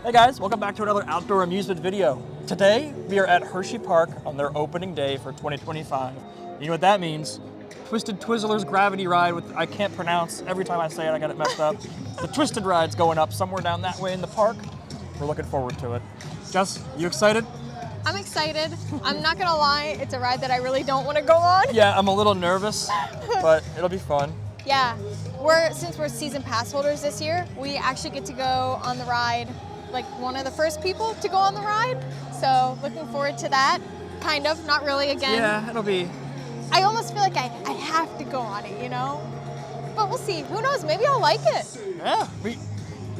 Hey guys, welcome back to another outdoor amusement video. Today, we are at Hershey Park on their opening day for 2025. You know what that means? Twizzlers Gravity Ride, with I can't pronounce. Every time I say it, I got it messed up. The Twisted Ride's going up somewhere down that way in the park. We're looking forward to it. Jess, you excited? I'm excited. I'm not gonna lie, it's a ride that I really don't want to go on. Yeah, I'm a little nervous, but it'll be fun. Yeah, since we're season pass holders this year, we actually get to go on the ride, like one of the first people to go on the ride. So looking forward to that. Kind of, not really again. Yeah, it'll be. I almost feel like I have to go on it, you know? But we'll see. Who knows? Maybe I'll like it. Yeah,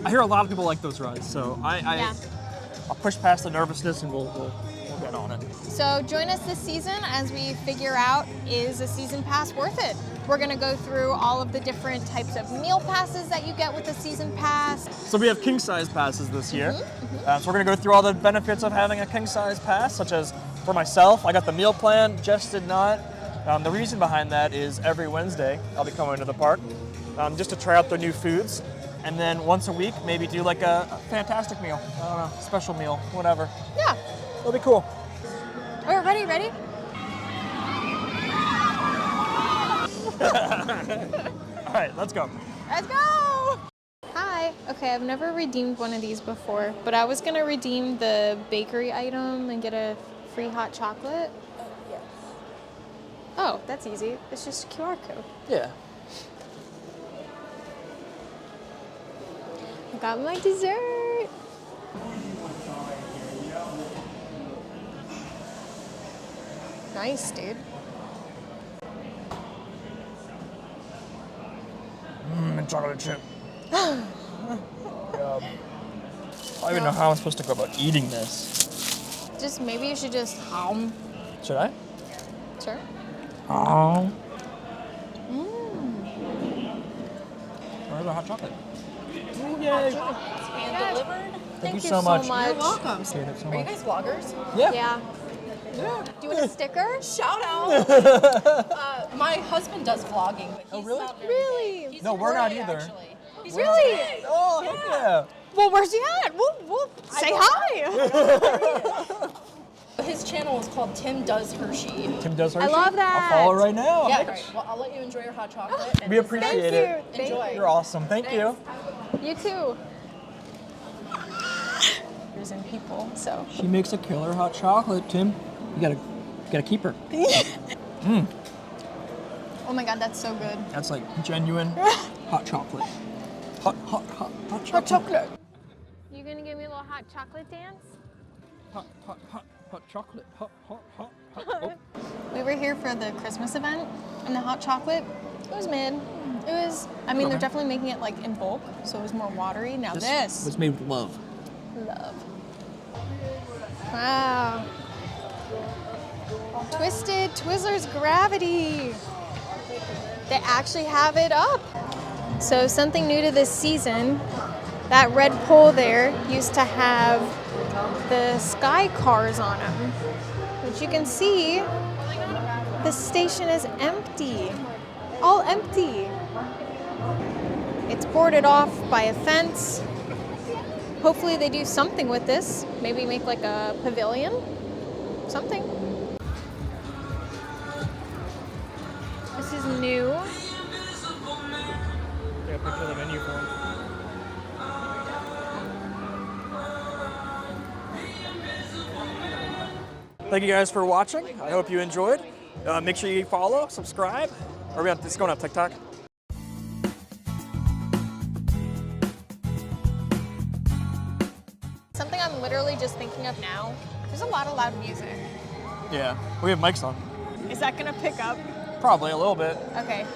I hear a lot of people like those rides, so I'll push past the nervousness and we'll get on it. So join us this season as we figure out, is a season pass worth it? We're gonna go through all of the different types of meal passes that you get with a season pass. So we have king size passes this year. So we're gonna go through all the benefits of having a king size pass, such as for myself, I got the meal plan, Jess did not. The reason behind that is every Wednesday, I'll be coming to the park just to try out the new foods. And then once a week, maybe do like a fantastic meal, I don't know, special meal, whatever. Yeah. It'll be cool. All right, ready? All right, let's go. Let's go! Hi. Okay, I've never redeemed one of these before, but I was gonna redeem the bakery item and get a free hot chocolate. Yes. Oh, that's easy. It's just a QR code. Yeah. I got my dessert. Nice, dude. Chocolate chip. I don't even know how I'm supposed to go about eating this. Just maybe you should just Should I? Sure. Where's the hot chocolate? Ooh, yay. Hand delivered. Thank you so much. You're welcome. Appreciate it so Are you much. guys vloggers? Yeah. Yeah. Yeah. Do you want a sticker? Shout out. My husband does vlogging, but he's really? not very Really? big. He's No, we're not great, either. Actually. He's Really? great. Oh, heck yeah. Well, where's he at? We'll say hi. His channel is called Tim Does Hershey. Tim Does Hershey? love that. I'll follow right now. Yeah, great. Well, I'll let you enjoy your hot chocolate. And We appreciate it. Thank Enjoy. You're awesome. Thank you. you. You too. There's in people, so. She makes a killer hot chocolate, Tim. You gotta keep her. Oh my God, that's so good. That's like genuine hot chocolate. Hot chocolate. You gonna give me a little hot chocolate dance? Hot chocolate. Hot. Oh. We were here for the Christmas event, and the hot chocolate, it was mid. It was, I mean, they're definitely making it like in bulk, so it was more watery. Now this. was made with love. Love. Wow. Twisted Twizzlers Gravity. They actually have it up. So something new to this season, that red pole there used to have the sky cars on them. But you can see the station is empty. All empty. It's boarded off by a fence. Hopefully they do something with this. Maybe make like a pavilion. Something. This is new. Take a picture of the menu for him. Thank you guys for watching. I hope you enjoyed. Make sure you follow, subscribe. Are we on? It's going on TikTok. Something I'm literally just thinking of now. There's a lot of loud music. Yeah, we have mics on. Is that gonna pick up? Probably a little bit. Okay.